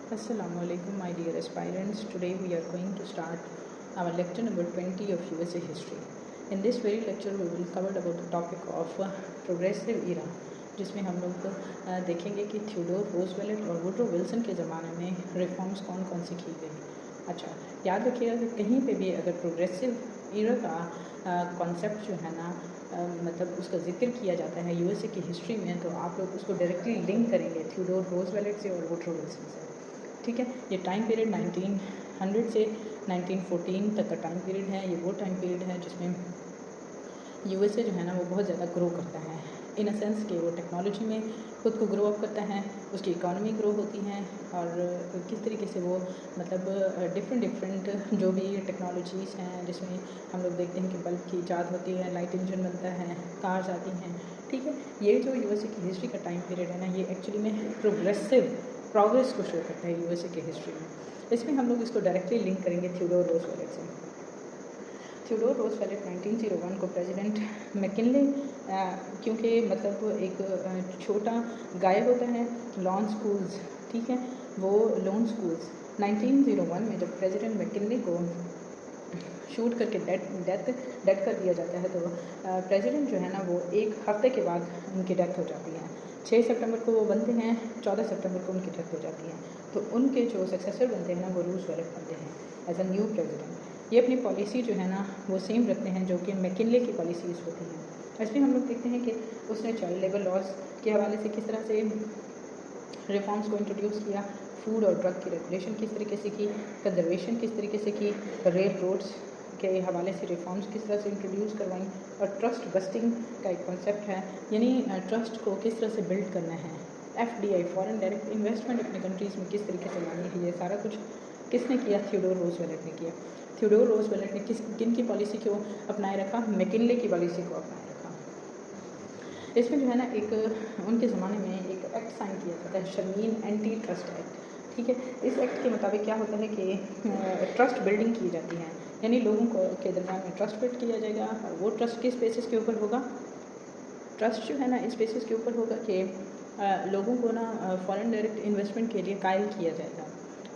Assalamualaikum, my dear aspirants. Today we are going to start our lecture number 20 of USA history. In this very lecture we will cover about the topic of progressive era, जिसमें हम लोग देखेंगे कि Theodore Roosevelt और Woodrow Wilson के ज़माने में reforms कौन कौन सी की गई। अच्छा, याद रखिएगा कि कहीं पे भी अगर प्रोग्रेसिव era का कॉन्सेप्ट जो है ना मतलब उसका जिक्र किया जाता है यूएसए की हिस्ट्री में, तो आप लोग उसको डायरेक्टली लिंक करेंगे थियोडोर रूजवेल्ट से और वुडरो विल्सन से। ठीक है, ये टाइम पीरियड 1900 से 1914 तक का टाइम पीरियड है। ये वो टाइम पीरियड है जिसमें यूएसए जो है ना वो बहुत ज़्यादा ग्रो करता है, इन अ सेंस कि वो टेक्नोलॉजी में खुद को ग्रो अप करता है, उसकी इकोनॉमी ग्रो होती है और किस तरीके से वो मतलब डिफरेंट जो भी टेक्नोलॉजीज़ हैं जिसमें हम लोग देखते हैं कि बल्ब की ईजाद होती है, लाइट इंजन बनता है, कार्स आती हैं। ठीक है, ये जो यूएसए की हिस्ट्री का टाइम पीरियड है ना, ये एक्चुअली में प्रोग्रेस को शो करता है यूएसए की हिस्ट्री में। इसमें हम लोग इसको डायरेक्टली लिंक करेंगे थियोडोर रूजवेल्ट से। थियोडोर रूजवेल्ट 1901 को प्रेसिडेंट मैकिनले, क्योंकि मतलब एक छोटा गाय होता है लॉन स्कूल्स, ठीक है, वो लोन स्कूल्स 1901 में जब प्रेसिडेंट मैकिनले को शूट करके डेथ कर दिया जाता है, तो प्रेसिडेंट जो है ना वो एक हफ्ते के बाद उनकी डेथ हो जाती है। 6 सितंबर को वो बनते हैं, 14 सितंबर को उनकी डेथ हो जाती है। तो उनके जो सक्सेसर बनते हैं ना वो रूजवेल्ट बनते हैं एज अ न्यू प्रेसिडेंट। ये अपनी पॉलिसी जो है ना वो सेम रखते हैं जो कि मैकिनले की पॉलिसीज़ होती हैं। इसमें हम लोग देखते हैं कि उसने चाइल्ड लेबर लॉज के हवाले से किस तरह से रिफॉर्म्स को इंट्रोड्यूस किया, फूड और ड्रग की रेगुलेशन किस तरीके से की, कंजर्वेशन किस तरीके से की, रेल रोड्स के हवाले से रिफॉर्म्स किस तरह से इंट्रोड्यूस करवाई, और ट्रस्ट बस्टिंग का एक कॉन्सेप्ट है, यानी ट्रस्ट को किस तरह से बिल्ड करना है, एफडीआई फॉरेन डायरेक्ट इन्वेस्टमेंट अपनी कंट्रीज़ में किस तरीके से लानी है, ये सारा कुछ किसने किया, थियोडोर रूजवेल्ट ने किया। थियोडोर रूजवेल्ट ने किन की पॉलिसी को अपनाए रखा, मैकिनले की पॉलिसी को अपनाए रखा। इसमें जो है ना एक उनके ज़माने में एक एक्ट साइन किया जाता है, शर्मीन एंटी ट्रस्ट एक्ट। ठीक है, इस एक्ट के मुताबिक क्या होता है कि ट्रस्ट बिल्डिंग की जाती है, यानी लोगों को के दरमियान में ट्रस्ट बिल्ड किया जाएगा। और वो ट्रस्ट किस बेसिस के ऊपर होगा, ट्रस्ट जो है ना इस बेसिस के ऊपर होगा कि लोगों को ना फॉरेन डायरेक्ट इन्वेस्टमेंट के लिए कायल किया जाएगा।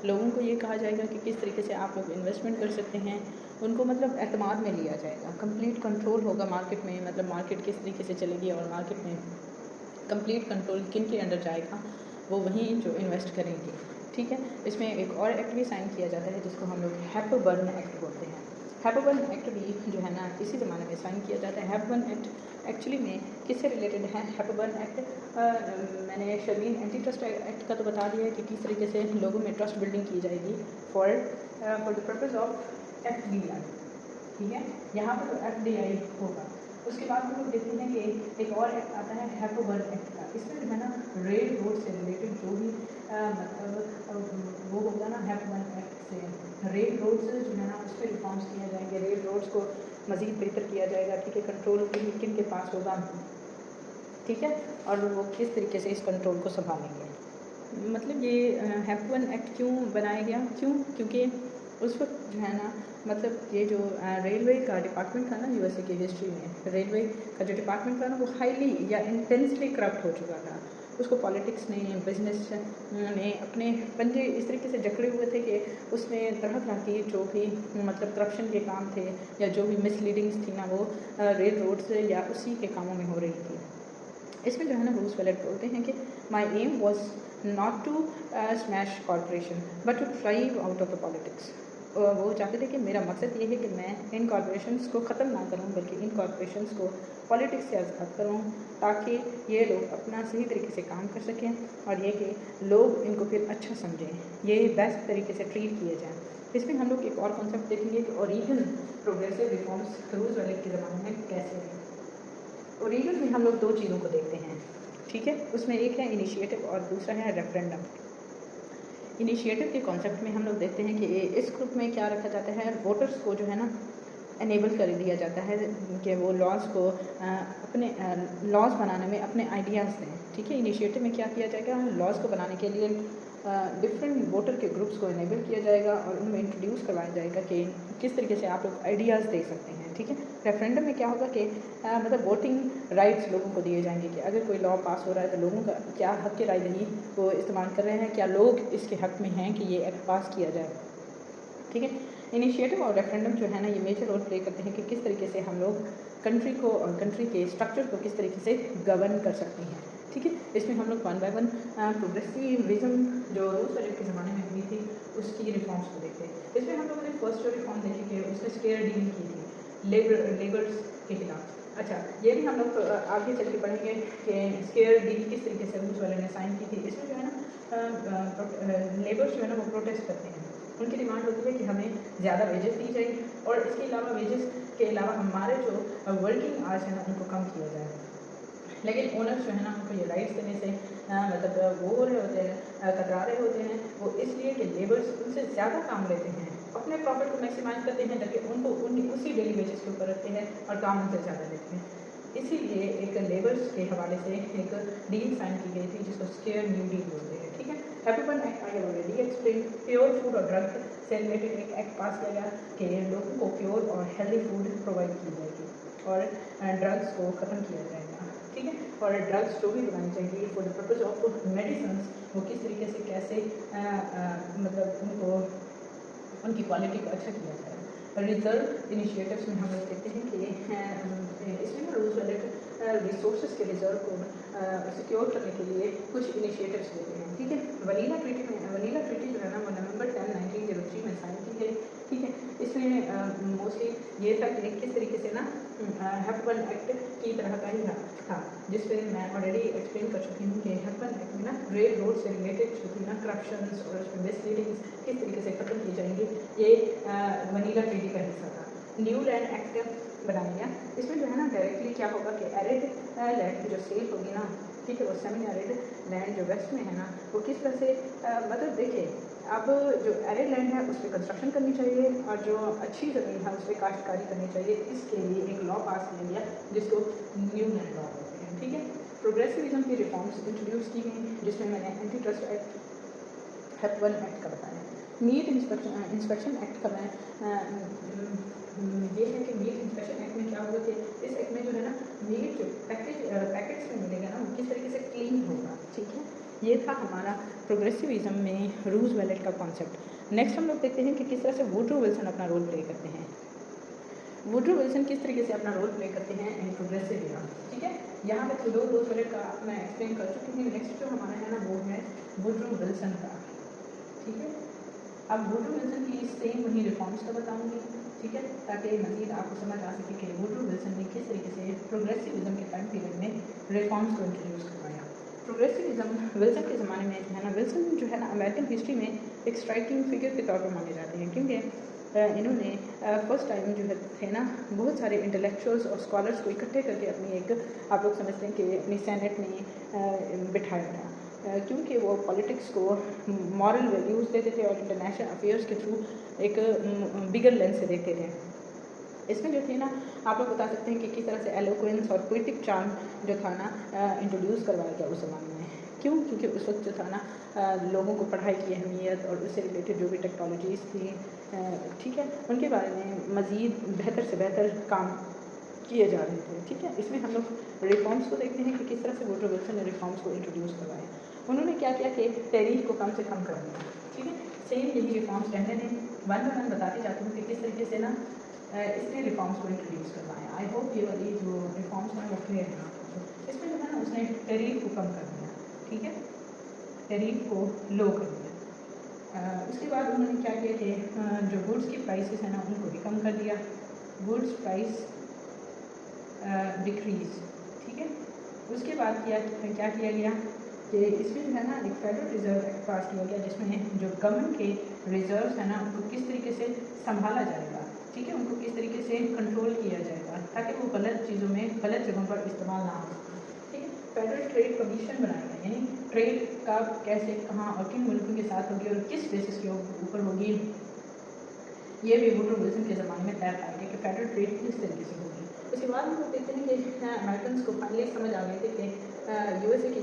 लोगों को ये कहा जाएगा कि किस तरीके से आप लोग इन्वेस्टमेंट कर सकते हैं, उनको मतलब एतमाद में लिया जाएगा, कंप्लीट कंट्रोल होगा मार्केट में, मतलब मार्केट किस तरीके से चलेगी और मार्केट में कंप्लीट कंट्रोल किन के अंडर जाएगा, वो वहीं जो इन्वेस्ट करेंगे। ठीक है, इसमें एक और एक्ट भी साइन किया जाता है जिसको हम लोग हैपबर्न एक्ट बोलते हैं। हैपबर्न एक्ट भी जो है ना इसी ज़माने में साइन किया जाता है। हैपबर्न एक्ट एक्चुअली में किससे रिलेटेड है, हैपबर्न एक्ट मैंने शर्मीन एंटी ट्रस्ट एक्ट का तो बता दिया है कि किस तरीके से लोगों में ट्रस्ट बिल्डिंग की जाएगी for the purpose of FDI. ठीक है, यहाँ पर तो एफडीआई होगा। उसके बाद हम लोग देखते हैं कि एक और एक्ट आता है हैपबर्न एक्ट का। इसमें जो है ना रेल रोड से रिलेटेड जो भी मतलब वो होगा ना, हैपबर्न एक्ट से रेल रोड्स जो है ना उस पर रिफॉर्म्स किए जाएंगे, रेल रोड्स को मज़ीद बेहतर किया जाएगा। ठीक है, कंट्रोल किन के पास होगा, ठीक है, और वो किस तरीके से इस कंट्रोल को संभालेंगे। मतलब ये हैपबर्न एक्ट क्यों बनाया गया, क्योंकि उस वक्त जो है ना मतलब ये जो रेलवे का डिपार्टमेंट था ना यूएसए की हिस्ट्री में, रेलवे का जो डिपार्टमेंट था ना वो हाईली या इंटेंसली करप्ट हो चुका था। उसको पॉलिटिक्स ने, बिजनेस ने अपने पंजे इस तरीके से जकड़े हुए थे कि उसमें तरह तरह की जो भी मतलब करप्शन के काम थे या जो भी मिसलीडिंग्स थी ना वो रेल रोड्स या उसी के कामों में हो रही थी। इसमें जो है ना रूजवेल्ट बोलते हैं कि my aim was not to smash corporation but to thrive out of the politics. वो चाहते थे कि मेरा मकसद ये है कि मैं इन कॉरपोरेशंस को ख़त्म ना करूं बल्कि इन कॉरपोरेशंस को पॉलिटिक्स से आज़ाद करूं, ताकि ये लोग अपना सही तरीके से काम कर सकें और ये कि लोग इनको फिर अच्छा समझें, ये बेस्ट तरीके से ट्रीट किए जाएँ। इसमें हम लोग एक और कॉन्सेप्ट देखेंगे कि ओरिजिन प्रोग्रेसिव रिफॉर्म्स रूजवेल्ट के ज़माने में कैसे हैं। ओरिजिन में हम लोग दो चीज़ों को देखते हैं। ठीक है, उसमें एक है इनिशिएटिव और दूसरा है रेफरेंडम। इनिशिएटिव के कॉन्सेप्ट में हम लोग देखते हैं कि इस ग्रुप में क्या रखा जाता है, वोटर्स को जो है ना एनेबल कर दिया जाता है कि वो लॉज को अपने लॉज बनाने में अपने आइडियाज़ दें। ठीक है, इनिशिएटिव में क्या किया जाएगा, लॉज को बनाने के लिए डिफरेंट वोटर के ग्रुप्स को इनेबल किया जाएगा और उनमें इंट्रोड्यूस करवाया जाएगा कि किस तरीके से आप लोग आइडियाज़ दे सकते हैं, ठीक है। रेफरेंडम में क्या होगा कि मतलब वोटिंग राइट्स लोगों को दिए जाएंगे कि अगर कोई लॉ पास हो रहा है तो लोगों का क्या हक़ राय दही वो इस्तेमाल कर रहे हैं, क्या लोग इसके हक़ में हैं कि ये एक्ट पास किया जाए, ठीक है। इनिशिएटिव और रेफरेंडम जो है ना, ये मेजर रोल प्ले करते हैं कि किस तरीके से हम लोग कंट्री को और कंट्री के स्ट्रक्चर को किस तरीके से गवर्न कर सकते हैं, ठीक है। इसमें हम लोग वन बाय वन प्रोग्रेसिविज्म जो रूजवेल्ट के ज़माने में हुई थी उसकी रिफॉर्म्स को देखते हैं। इसमें हम लोगों ने फर्स्ट जो रिफॉर्म देखी कि उसने स्केयर डीलिंग की थी लेबर्स के खिलाफ। अच्छा, ये भी हम लोग आगे चल के पढ़ेंगे कि स्केयर डील किस तरीके से रूजवेल्ट ने साइन की थी। इसमें जो है ना लेबर्स जो है ना वो प्रोटेस्ट करते हैं, उनकी डिमांड होती है कि हमें ज़्यादा वेजेस दी जाए और इसके अलावा वेजेस के अलावा हमारे जो वर्किंग आवर्स हैं उनको कम किया जाए। लेकिन ओनर्स जो है ना उनको ये राइट्स देने से मतलब वो हो रहे होते हैं, कतरा रहे होते हैं, वो इसलिए कि लेबर्स उनसे ज़्यादा काम लेते हैं, अपने प्रॉफिट को मैक्सिमाइज करते हैं, जबकि उनको उनकी उसी डेली वेजेस के ऊपर रखते हैं और काम उनसे ज़्यादा लेते हैं। इसीलिए एक लेबर्स के हवाले से एक डील साइन की गई थी जिसको स्केयर न्यू डील बोलते हैं, ठीक है। Hepburn act I already explain. Pure food और ड्रग से रिलेटेड एक एक्ट पास किया गया कि लोगों को प्योर और हेल्दी फूड प्रोवाइड की जाएगी और ड्रग्स को ख़त्म किया जाएगा, ठीक है। और ड्रग्स जो भी बनाई जाएंगी for the purpose of medicine वो किस तरीके से कैसे मतलब उनको उनकी क्वालिटी को अच्छा किया जाए। रिजर्व इनिशिएटिव्स में हम लोग देखते हैं कि इसमें रूजवेल्ट रिसोर्सेज के रिजर्व को सिक्योर करने के लिए कुछ इनिशिएटिव्स लेते हैं, ठीक है। वनीला ट्रीटी जो है ना वो नवंबर 10, 1903 में साइन की है, ठीक है। इसमें मोस्टली ये था कि किस तरीके से ना हैप्पीबर्न एक्ट की तरह का ही था जिसपे मैं ऑलरेडी एक्सप्लेन कर चुकी हूँ कि हैप्पीबर्न एक्ट में ना रेल रोड से रिलेटेड जो थी ना करप्शन और उसमें मिसलीडिंग्स किस तरीके से खत्म की जाएंगी, ये वनीला ट्रीटी का हिस्सा था। न्यू लैंड एक्ट बनाया गया। इसमें जो है ना डायरेक्टली क्या होगा कि एरिड लैंड की जो सेल होगी ना, ठीक है, वो सेमी एरिड लैंड जो वेस्ट में है ना वो किस तरह से मतलब देखिए अब जो एरिड लैंड है उस पर कंस्ट्रक्शन करनी चाहिए और जो अच्छी ज़मीन है उस पर काश्तकारी करनी चाहिए। इसके लिए एक लॉ पास किया गया जिसको न्यू लैंड लॉ बोलते हैं, ठीक है। प्रोग्रेसिविज्म की रिफॉर्म्स इंट्रोड्यूस की गई जिसमें मैंने एंटी ट्रस्ट एक्ट, हैप्पीबर्न एक्ट का बताया। मीट इंस्पेक्शन एक्ट का मैं ये है कि मीट इंस्पेक्शन एक्ट में क्या होगा कि इस एक्ट में जो है ना मीट जो पैकेट्स में मिलेगा ना वो किस तरीके से क्लीन होगा, ठीक है। ये था हमारा प्रोग्रेसिविज्म में रूजवेल्ट का कॉन्सेप्ट। नेक्स्ट हम लोग देखते हैं कि किस तरह से वुडरो विल्सन अपना रोल प्ले करते हैं। वुडरो विल्सन किस तरीके से अपना रोल प्ले करते हैं इन प्रोग्रेसिव इरा, ठीक है। यहाँ पे थोडो रूजवेल्ट का मैं एक्सप्लेन कर चुकी हूँ। नेक्स्ट जो हमारा है ना वो है वुडरो विल्सन का, ठीक है। अब वुडरो विल्सन की सेम वही रिफॉर्म्स का बताऊँगी, ठीक है, ताकि मज़ीद आपको समझ आ सके कि वुडरो विल्सन ने किस तरीके से प्रोग्रेसिविज्म के टाइम पीरियड में रिफॉर्म्स को इंट्रोड्यूस करवाया। प्रोग्रेसिविज्म विल्सन के ज़माने में जो है ना, विल्सन जो है ना अमेरिकन हिस्ट्री में एक स्ट्राइकिंग फिगर के तौर पर माने जाते हैं क्योंकि इन्होंने फर्स्ट टाइम जो है थे ना बहुत सारे इंटेलेक्चुअल्स और स्कॉलर्स को इकट्ठे करके अपनी एक आप लोग समझते हैं कि अपनी सेनेट में बिठाया था क्योंकि वो पॉलिटिक्स को मॉरल वैल्यूज़ देते थे और इंटरनेशनल अफेयर्स के थ्रू एक बिगर लेंस से देखते थे। इसमें जो थी ना आप लोग बता सकते हैं कि किस तरह से एलोक्वेंस और पोइटिक चार्म जो था ना इंट्रोड्यूस करवाया गया उस ज़माने में। क्यों? क्योंकि उस वक्त जो था ना लोगों को पढ़ाई की अहमियत और उससे रिलेटेड जो भी टेक्नोलॉजीज़ थी, ठीक है, उनके बारे में मज़ीद बेहतर से बेहतर काम किए जा रहे थे, ठीक है। इसमें हम लोग रिफॉर्म्स को देखते हैं कि किस तरह से वुडरो विल्सन ने रिफॉर्म्स को इंट्रोड्यूस करवाया। उन्होंने क्या किया कि टैरिफ को कम से कम कर दिया, ठीक है। सेम यही रिफॉर्म्स रहने दें, वन बाय वन बताते जाती हूँ कि किस तरीके से ना इसने रिफॉर्म्स को इंट्रोड्यूस करवाया। आई होप ये वाली जो रिफॉर्म्स हैं वो क्लियर है आपको। इसमें जो है ना उसने टैरिफ को कम कर दिया, ठीक है, टैरिफ को लो कर दिया। उसके बाद उन्होंने क्या किया कि जो गुड्स की प्राइसेस हैं ना उनको भी कम कर दिया, गुड्स प्राइस डिक्रीज, ठीक है। उसके बाद क्या किया गया कि इसमें जो है ना एक फेडरल रिजर्व एक्ट पास किया गया जिसमें जो गवर्नमेंट के रिजर्व्स है ना उनको किस तरीके से संभाला जाएगा, ठीक है, उनको किस तरीके से कंट्रोल किया जाएगा ताकि वो गलत चीज़ों में गलत जगहों पर इस्तेमाल ना हो, ठीक है। फेडरल ट्रेड कमीशन बनाया गया, यानी ट्रेड का कैसे कहाँ और किन मुल्कों के साथ होगी और किस बेसिस के ऊपर होगी, ये भी वुडरो विल्सन के ज़माने में तय पाया गया कि फेडरल ट्रेड किस तरीके से होगी। उसके बाद हम लोग देखते हैं कि अमेरिकन को फाइनली समझ आ गए थे कि यूएसए की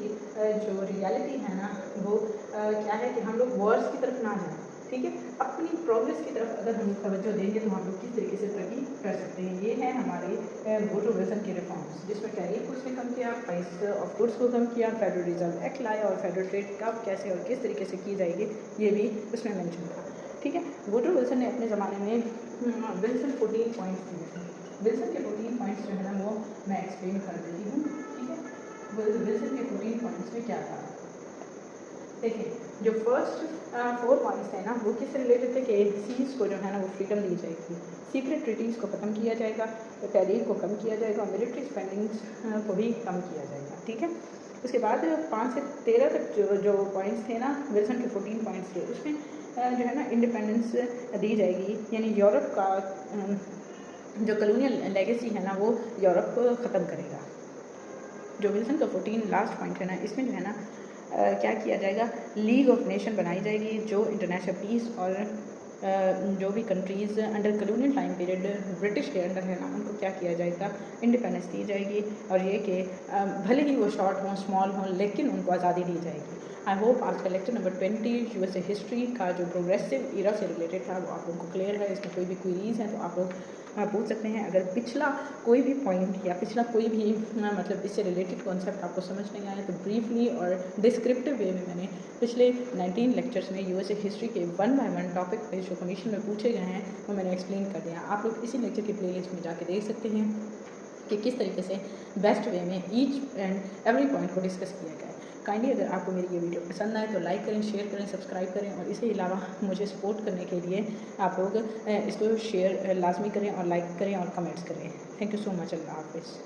जो रियलिटी है ना वो क्या है कि हम लोग वॉर्स की तरफ ना जाएं, ठीक है। अपनी प्रोग्रेस की तरफ अगर हम तवज्जो देंगे तो हम लोग किस तरीके से तरक्की कर सकते हैं। ये है हमारे वोटर विजन के रिफॉर्म्स, जिसमें टैरिफ को उसने कम किया, प्राइस ऑफ गुड्स को कम किया, फेडरल रिजर्व एक्ट लाया और फेडरल ट्रेड कब कैसे और किस तरीके से की जाएगी ये भी उसमें मेंशन था, ठीक है। वुडरो विल्सन ने अपने ज़माने में विल्सन 14 पॉइंट्स दिए थे। विल्सन के 14 पॉइंट्स जो है ना वो मैं एक्सप्लेन कर देती हूँ, ठीक है। विल्सन के 14 पॉइंट्स में क्या था, देखिए जो फर्स्ट 4 पॉइंट्स थे ना वो किससे रिलेटेड थे कि सीज को जो है ना वो फ्रीडम दी जाएगी, सीक्रेट ट्रीटीज़ को ख़त्म किया जाएगा, टैरिफ को कम किया जाएगा और मिलिट्री स्पेंडिंग्स को भी कम किया जाएगा, ठीक है। उसके बाद 5 से 13 तक जो पॉइंट्स थे ना विल्सन के 14 पॉइंट्स थे, उसमें जो है ना इंडिपेंडेंस दी जाएगी, यानी यूरोप का जो कॉलोनियल लेगेसी है ना वो यूरोप ख़त्म करेगा। जो विल्सन का 14 लास्ट पॉइंट है ना इसमें जो है ना क्या किया जाएगा, लीग ऑफ नेशन बनाई जाएगी जो इंटरनेशनल पीस और जो भी countries under colonial time period British के अंडर है ना उनको क्या किया जाएगा, इंडिपेंडेंस दी जाएगी। और ये कि भले ही वो शॉर्ट हों स्मॉल हों लेकिन उनको आज़ादी दी जाएगी। आई होप आज का लेक्चर नंबर 20 यूएसए हिस्ट्री का जो प्रोग्रेसिव ईरा से रिलेटेड था वो आप लोगों को क्लियर है। इसमें कोई भी क्वेरीज हैं तो आप लोग पूछ सकते हैं। अगर पिछला कोई भी पॉइंट या पिछला कोई भी मतलब इससे रिलेटेड कॉन्सेप्ट आपको समझ नहीं आया तो ब्रीफली और डिस्क्रिप्टिव वे में मैंने पिछले 19 लेक्चर्स में यूएसए हिस्ट्री के 1 बाय 1 टॉपिक पे जो कमीशन में पूछे गए हैं वो मैंने एक्सप्लेन कर दिया। आप लोग इसी लेक्चर की प्लेलिस्ट में जाके देख सकते हैं कि किस तरीके से बेस्ट वे में ईच एंड एवरी पॉइंट को डिस्कस किया गया है। काइंडली अगर आपको मेरी ये वीडियो पसंद आए तो लाइक करें, शेयर करें, सब्सक्राइब करें और इसके अलावा मुझे सपोर्ट करने के लिए आप लोग इसको शेयर लाजमी करें और लाइक करें और कमेंट्स करें। Thank you so much. अल्लाह हाफ़िज़।